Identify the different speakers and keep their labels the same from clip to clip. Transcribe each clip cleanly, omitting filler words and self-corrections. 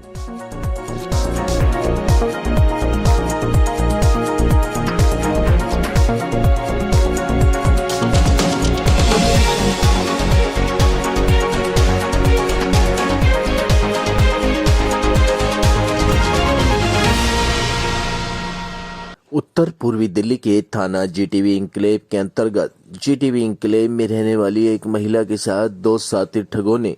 Speaker 1: उत्तर पूर्वी दिल्ली के थाना जीटीवी इंक्लेव के अंतर्गत जीटीवी इंक्लेव में रहने वाली एक महिला के साथ दो शातिर ठगों ने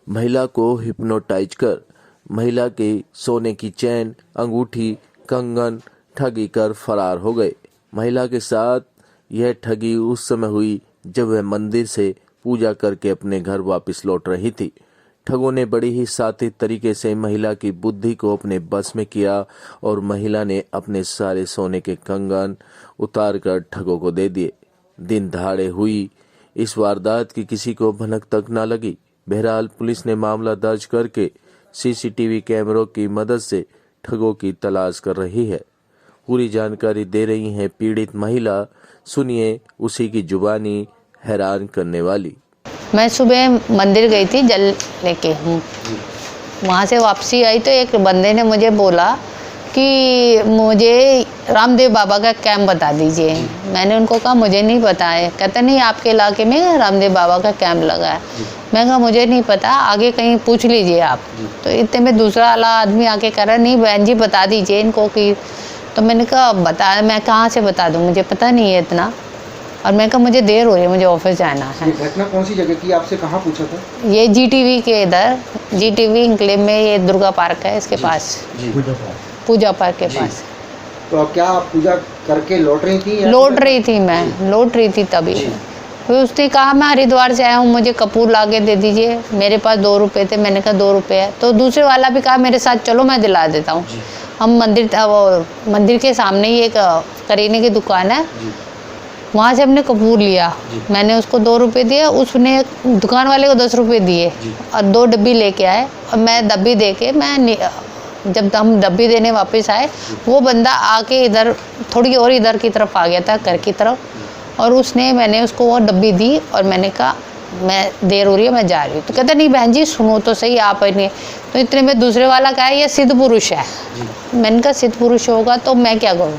Speaker 1: महिला को हिप्नोटाइज कर महिला के सोने की चैन, अंगूठी, कंगन ठगी कर फरार हो गए। महिला के साथ यह ठगी उस समय हुई जब वह मंदिर से पूजा करके अपने घर वापस लौट रही थी। ठगों ने बड़ी ही शातिर तरीके से महिला की बुद्धि को अपने बस में किया और महिला ने अपने सारे सोने के कंगन उतार कर ठगों को दे दिए। दिन दहाड़े हुई इस वारदात की किसी को भनक तक न लगी। बहरहाल पुलिस ने मामला दर्ज करके सीसीटीवी कैमरों की मदद से ठगों की तलाश कर रही है। पूरी जानकारी दे रही है पीड़ित महिला। सुनिए उसी की जुबानी हैरान करने वाली।
Speaker 2: मैं सुबह मंदिर गई थी जल लेके वहाँ से वापसी आई तो एक बंदे ने मुझे बोला कि मुझे रामदेव बाबा का कैंप बता दीजिए। मैंने उनको कहा मुझे नहीं पता है। कहते नहीं आपके इलाके में रामदेव बाबा का कैंप लगा है। मैं कहा मुझे नहीं पता, आगे कहीं पूछ लीजिए आप। तो इतने में दूसरा वाला आदमी आके कह रहा नहीं बहन जी बता दीजिए इनको कि। तो मैंने कहा बता, मैं कहाँ से बता दूँ, मुझे पता नहीं है इतना। और मैं कहा मुझे देर हो रही है, मुझे ऑफिस जाना है।
Speaker 3: घटना कौन सी जगह की, आपसे कहाँ पूछा था?
Speaker 2: ये जीटीवी के इधर, जीटीवी इंक्लेव में, ये दुर्गा पार्क है इसके पास, पूजा पार्क के पास।
Speaker 3: तो अब क्या आप पूजा करके लौट रही थी?
Speaker 2: लौट रही थी तभी। फिर उसने कहा मैं हरिद्वार से आया हूँ, मुझे कपूर ला के दे दीजिए। मेरे पास 2 रुपये थे। मैंने कहा 2 रुपये है। तो दूसरे वाला भी कहा मेरे साथ चलो मैं दिला देता हूँ। हम मंदिर के सामने ही एक करीने की दुकान है, वहाँ से हमने कपूर लिया। मैंने उसको 2 रुपये दिए, उसने दुकान वाले को 10 रुपये दिए और 2 डब्बी लेके आए। और मैं डब्बी दे के जब हम डब्बी देने वापस आए, वो बंदा आके इधर थोड़ी और इधर की तरफ आ गया था, घर की तरफ। और मैंने उसको वो डब्बी दी और मैंने कहा मैं देर हो रही है, मैं जा रही हूँ। तो कहता नहीं बहन जी सुनो तो सही आप इन्हें। तो इतने में दूसरे वाला कहा ये सिद्ध पुरुष है। मैंने कहा सिद्ध पुरुष होगा तो मैं क्या करूँ,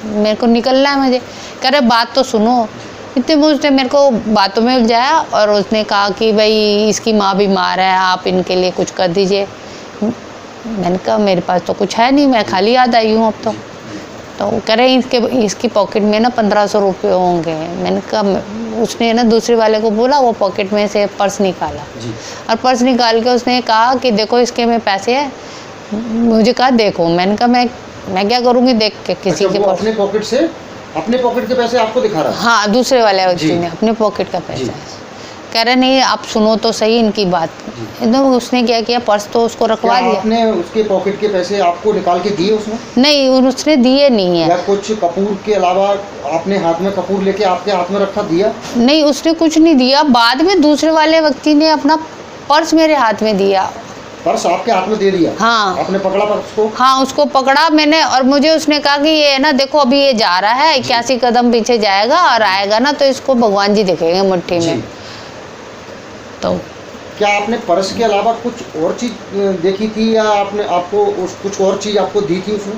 Speaker 2: मेरे को निकलना है मुझे। कह रहे बात तो सुनो। इतने में उसने मेरे को बातों में उलझाया और उसने कहा कि भाई इसकी माँ बीमार है, आप इनके लिए कुछ कर दीजिए। मैंने कहा मेरे पास तो कुछ है नहीं, मैं खाली याद आई हूँ अब तो कह रहे इसकी पॉकेट में ना 1500 रुपये होंगे। मैंने कहा उसने ना दूसरे वाले को बोला, वो पॉकेट में से पर्स निकाला और पर्स निकाल के उसने कहा कि देखो इसके में पैसे हैं। मुझे कहा देखो। मैंने कहा मैं क्या करूँगी देख के किसी के
Speaker 3: अपने पॉकेट के पैसे आपको दिखा रहा है?
Speaker 2: हाँ, दूसरे वाले व्यक्ति ने अपने पॉकेट का पैसा। कह रहे नहीं आप सुनो तो सही इनकी बात। एकदम उसने क्या किया, पर्स तो उसको रखवा दिया।
Speaker 3: आपने उसके पॉकेट के पैसे आपको निकाल के दिए उसने?
Speaker 2: नहीं, उसने दिए नहीं है।
Speaker 3: या कुछ कपूर के अलावा आपने हाथ में कपूर लेके आपके हाथ में रखा दिया?
Speaker 2: नहीं, उसने कुछ नहीं दिया। बाद में दूसरे वाले व्यक्ति ने अपना पर्स मेरे हाथ में दिया।
Speaker 3: पर्स आपके हाथ में दे दिया?
Speaker 2: हाँ।
Speaker 3: आपने पकड़ा पर्स को?
Speaker 2: हाँ, उसको पकड़ा मैंने और मुझे उसने कहा कि ये ना देखो अभी ये जा रहा है 81 कदम पीछे जाएगा और आएगा ना तो इसको भगवान जी दिखेंगे मुट्ठी में। तो
Speaker 3: क्या आपने पर्स के अलावा कुछ और चीज देखी थी या आपको कुछ और चीज आपको दी थी उसने?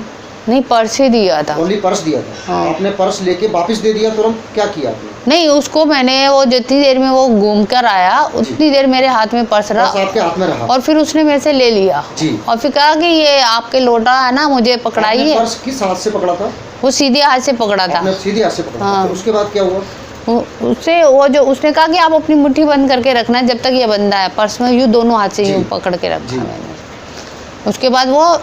Speaker 2: नहीं, पर्स ही दिया था।
Speaker 3: ओनली पर्स दिया था?
Speaker 2: हाँ।
Speaker 3: आपने पर्स लेके वापस दे दिया तुरंत? क्या किया आपने?
Speaker 2: नहीं, उसको मैंने वो जितनी देर में वो घूम कर आया उतनी देर मेरे हाथ में पर्स रहा।
Speaker 3: आपके हाथ में रहा?
Speaker 2: और फिर उसने मेरे से ले लिया और फिर कहा कि ये आपके लोटा है ना, मुझे पकड़ाइए।
Speaker 3: पर्स किस हाथ से पकड़ा था?
Speaker 2: वो सीधे हाथ से पकड़ा था।
Speaker 3: सीधे हाथ से पकड़ा? हाँ। उसके बाद क्या हुआ?
Speaker 2: उसने कहा कि आप अपनी मुट्ठी बंद करके रखना जब तक ये बंदा है। पर्स में यूँ दोनों हाथ से यूँ पकड़ के रखा मैंने। उसके बाद वो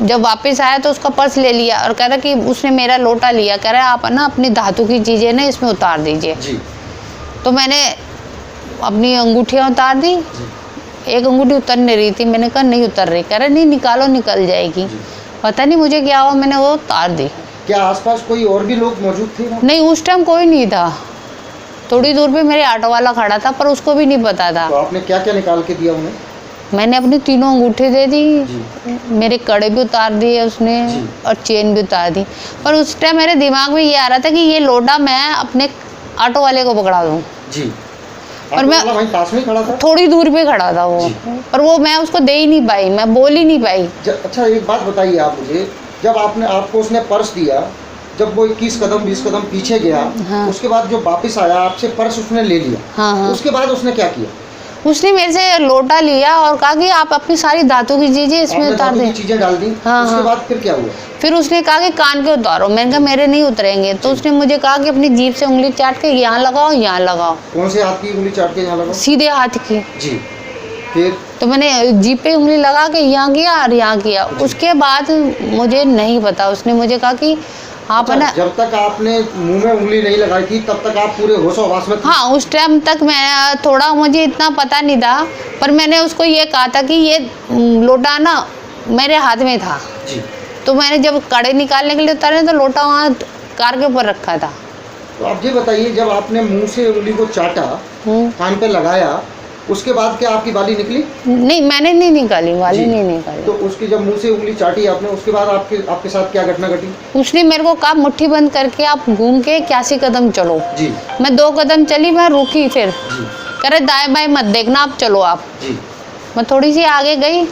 Speaker 2: जब वापस आया तो उसका पर्स ले लिया और कह रहा कि उसने मेरा लोटा लिया। कह रहा आप ना अपनी धातु की चीज़ें ना इसमें उतार दीजिए। तो मैंने अपनी अंगूठियाँ उतार दी। एक अंगूठी उतर नहीं रही थी। मैंने कहा नहीं उतर रही। कह रहा नहीं निकालो, निकल जाएगी। पता नहीं मुझे क्या हुआ, मैंने वो उतार दी।
Speaker 3: क्या आसपास कोई और भी लोग मौजूद थे?
Speaker 2: नहीं, उस टाइम कोई नहीं था। थोड़ी दूर पे मेरे ऑटो वाला खड़ा था पर उसको भी नहीं पता था।
Speaker 3: तो आपने क्या क्या निकाल के दिया उन्हें?
Speaker 2: मैंने अपनी 3 अंगूठे दे दी, मेरे कड़े भी उतार दिए उसने और चेन भी उतार दी। पर उस टाइम मेरे दिमाग में ये आ रहा था कि ये लोटा मैं अपने ऑटो वाले को पकड़ा दूँ। और मैं
Speaker 3: वाला वहीं पास में खड़ा था?
Speaker 2: थोड़ी दूर पे खड़ा था वो, पर वो मैं उसको दे ही नहीं पाई, मैं बोल ही नहीं पाई।
Speaker 3: अच्छा एक बात बताइए आप मुझे, जब आपको उसने पर्स दिया, जब वो 21 कदम 20 कदम पीछे गया,
Speaker 2: हाँ।
Speaker 3: उसके बाद जो वापस आया आपसे पर्स उसने ले लिया,
Speaker 2: हाँ हाँ,
Speaker 3: उसके बाद उसने क्या किया?
Speaker 2: उसने मेरे से लोटा लिया और कहा कि आप अपनी सारी धातु की चीजें इसमें
Speaker 3: आपने
Speaker 2: उतार
Speaker 3: धातु की
Speaker 2: दें।
Speaker 3: चीजें डाल दी,
Speaker 2: हाँ,
Speaker 3: उसके
Speaker 2: हाँ।
Speaker 3: बाद फिर क्या हुआ?
Speaker 2: फिर उसने कहा कि कान के उतारो, मैंने कहा मेरे नहीं उतरेंगे। तो उसने मुझे कहा कि अपनी जीभ से उंगली चाट के यहाँ लगाओ, यहाँ लगाओ,
Speaker 3: कौन से हाथ की उंगली चाट के यहाँ लगाओ?
Speaker 2: सीधे हाथ की।
Speaker 3: जी, फिर
Speaker 2: तो मैंने जीभ पे उंगली लगा के यहाँ किया और यहाँ किया। उसके बाद मुझे नहीं पता, उसने मुझे कहा कि आप है ना,
Speaker 3: जब तक आपने मुंह में उंगली नहीं लगाई थी तब तक आप पूरे होशो-हवास में थी?
Speaker 2: हाँ उस टाइम तक मैं थोड़ा, मुझे इतना पता नहीं था, पर मैंने उसको ये कहा था कि ये लोटा ना मेरे हाथ में था।
Speaker 3: जी,
Speaker 2: तो मैंने जब कड़े निकालने के लिए उतारे तो लोटा वहाँ कार के ऊपर रखा था।
Speaker 3: तो आप ये बताइए, जब आपने मुंह से उंगली को चाटा, कान पे लगाया, उसके बाद क्या आपकी बाली निकली?
Speaker 2: नहीं, मैंने नहीं निकाली, वाली
Speaker 3: जी।
Speaker 2: नहीं निकाली।
Speaker 3: तो उसकी जब मुंह से उंगली चाटी आपने, उसके बाद आपके साथ क्या घटना घटी?
Speaker 2: उसने मेरे को कहा मुट्ठी बंद करके आप घूम के 81 कदम चलो।
Speaker 3: जी,
Speaker 2: मैं 2 कदम चली, मैं रुकी, फिर
Speaker 3: जी,
Speaker 2: कह रहे दाएं बाएं मत देखना, आप चलो आप।
Speaker 3: जी,
Speaker 2: मैं थोड़ी सी आगे गई,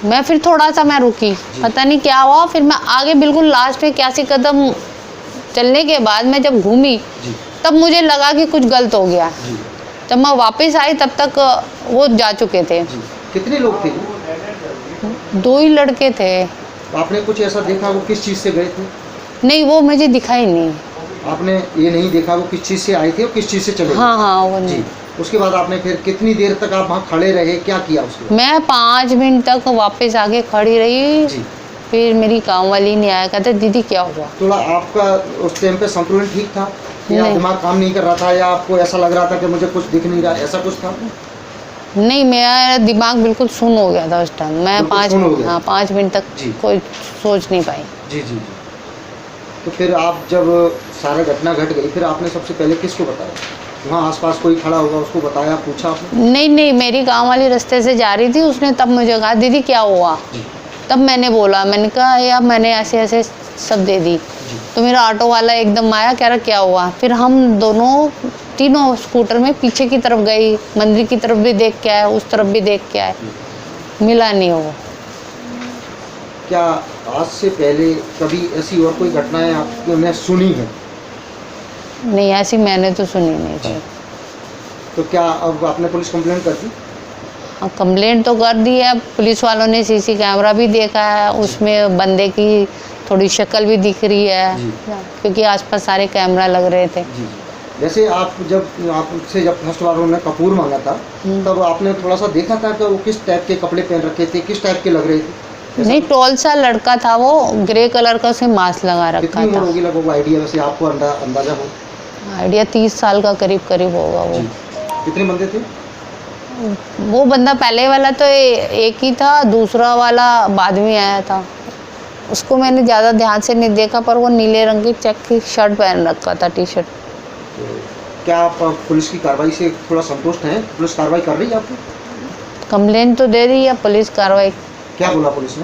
Speaker 2: मैं फिर थोड़ा सा मैं रुकी, पता नहीं क्या हुआ, फिर मैं आगे बिल्कुल लास्ट में 81 कदम चलने के बाद मैं जब घूमी,
Speaker 3: जी,
Speaker 2: तब मुझे लगा कि कुछ गलत हो गया।
Speaker 3: जी,
Speaker 2: जब मैं वापस आई तब तक वो जा चुके थे।
Speaker 3: जी। कितने लोग थे?
Speaker 2: 2 ही लड़के थे।
Speaker 3: आपने कुछ ऐसा देखा वो किस चीज़ से गए थे?
Speaker 2: नहीं, वो मुझे दिखाई नहीं।
Speaker 3: आपने ये नहीं देखा वो किस चीज़ से आए थे और किस चीज़ से चले गए?
Speaker 2: हाँ हाँ, वो
Speaker 3: जी।
Speaker 2: नहीं।
Speaker 3: उसके बाद आपने फिर कितनी देर तक आप वहाँ खड़े रहे, क्या किया उसके बाद?
Speaker 2: मैं 5 मिनट तक वापस आके खड़ी रही।
Speaker 3: जी।
Speaker 2: फिर मेरी काम वाली नहीं आया, कहते दीदी क्या हुआ।
Speaker 3: थोड़ा आपका उस टाइम पे संतुलन ठीक था या
Speaker 2: नहीं।
Speaker 3: दिमाग काम नहीं कर रहा था या आपको ऐसा लग रहा था कि मुझे कुछ दिख नहीं रहा, ऐसा कुछ था?
Speaker 2: नहीं, मेरा दिमाग बिल्कुल सुन्न हो गया था उस टाइम। मैं
Speaker 3: बिल्कुल सुन्न हो गया।
Speaker 2: 5 मिनट तक
Speaker 3: जी।
Speaker 2: कोई सोच नहीं पाई।
Speaker 3: जी, जी, जी। तो फिर आप जब सारा घटना घट गई, फिर आपने सबसे पहले किसको बताया? वहाँ आसपास कोई खड़ा होगा, उसको बताया, पूछा आपने?
Speaker 2: नहीं नहीं, मेरी काम वाली रास्ते से जा रही थी, उसने तब मुझे कहा दीदी क्या हुआ।
Speaker 3: जी,
Speaker 2: तब मैंने बोला, मैंने कहा यार मैंने ऐसे ऐसे सब दे दी।
Speaker 3: जी,
Speaker 2: तो मेरा ऑटो वाला एकदम आया, कह रहा क्या हुआ। फिर हम दोनों तीनों स्कूटर में पीछे की तरफ गई, मंदिर की तरफ भी देख के आए, उस तरफ भी देख के आए, मिला नहीं वो।
Speaker 3: क्या आज से पहले कभी ऐसी और कोई घटनाएं आपने सुनी है?
Speaker 2: नहीं, ऐसी मैंने तो सुनी नहीं कोई।
Speaker 3: तो क्या अब आपने पुलिस कंप्लेंट कर दी?
Speaker 2: हाँ, कंप्लेंट तो कर दी है। पुलिस वालों ने सीसी कैमरा भी देखा है, उसमें बंदे की थोड़ी शक्ल भी दिख रही है,
Speaker 3: जी।
Speaker 2: क्योंकि आसपास सारे कैमरा लग रहे थे।
Speaker 3: जी, वैसे आपसे जब फर्स्ट बार उन्होंने कपूर मांगा था, तब आपने थोड़ा सा देखा था कि वो किस टाइप के कपड़े पहन रखे थे, किस टाइप के लग रहे थे?
Speaker 2: नहीं, टॉल सा लड़का था वो, ग्रे कलर का, उसने मास्क लगा रखा
Speaker 3: कितनी उम्र
Speaker 2: था।
Speaker 3: होगी लगभग आइडिया, वैसे आपको अंदाजा हो?
Speaker 2: आइडिया 30 साल का करीब करीब होगा वो।
Speaker 3: जी। कितने बंदे थे?
Speaker 2: वो बंदा पहले वाला तो एक ही था, दूसरा वाला बाद में आया था। उसको मैंने ज़्यादा ध्यान से नहीं देखा, पर वो नीले रंग की चेक की शर्ट पहन रखा था, टी शर्ट।
Speaker 3: तो क्या आप पुलिस की कार्रवाई से थोड़ा संतुष्ट हैं? पुलिस कार्रवाई कर रही है आपको?
Speaker 2: कंप्लेंट तो दे दी है, पुलिस कार्रवाई।
Speaker 3: क्या बोला पुलिस ने?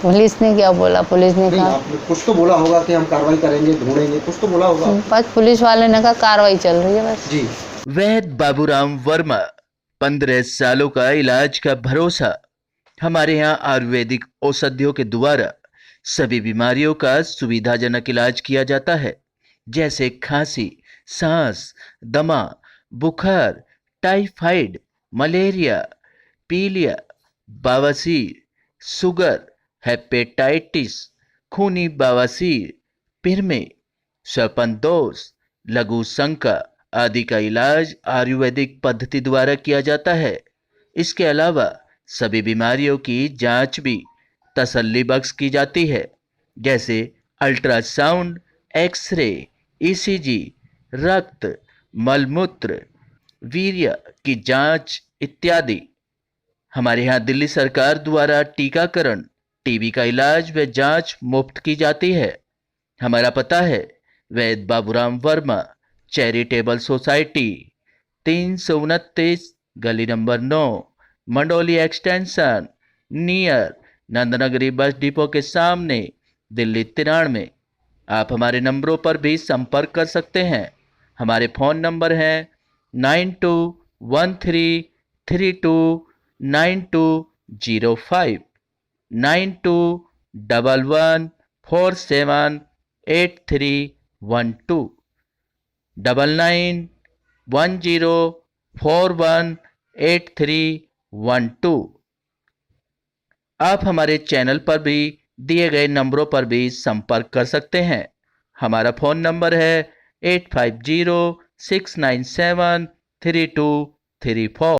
Speaker 2: पुलिस ने क्या बोला, पुलिस ने
Speaker 3: नहीं,
Speaker 2: कहा,
Speaker 3: आपने कुछ तो बोला होगा कि हम कार्रवाई करेंगे, ढूंढेंगे, कुछ तो बोला होगा।
Speaker 2: बस पुलिस वाले ने कहा कार्रवाई चल रही है बस।
Speaker 3: जी,
Speaker 1: वैद बाबूराम वर्मा 15 सालों का इलाज का भरोसा। हमारे यहाँ आयुर्वेदिक औषधियों के द्वारा सभी बीमारियों का सुविधाजनक इलाज किया जाता है, जैसे खांसी, सांस, दमा, बुखार, टाइफाइड, मलेरिया, पीलिया, बवासीर, शुगर, हेपेटाइटिस, खूनी बवासीर, पिरमे, श्वपनदोष, लघु शंका आदि का इलाज आयुर्वेदिक पद्धति द्वारा किया जाता है। इसके अलावा सभी बीमारियों की जांच भी तसल्ली बख्श की जाती है, जैसे अल्ट्रासाउंड, एक्सरे, ईसीजी, रक्त, मलमूत्र, वीर्य की जांच इत्यादि। हमारे यहाँ दिल्ली सरकार द्वारा टीकाकरण, टीबी का इलाज व जांच मुफ्त की जाती है। हमारा पता है वैद बाबूराम वर्मा चैरिटेबल सोसाइटी, 329 गली number 9, Mandoli extension, near Nand Nagri bus depot के सामने, दिल्ली 93। आप हमारे नंबरों पर भी संपर्क कर सकते हैं। हमारे फ़ोन नंबर हैं 9213329205 9211478312 9910418312। आप हमारे चैनल पर भी दिए गए नंबरों पर भी संपर्क कर सकते हैं। हमारा फ़ोन नंबर है 8506973234।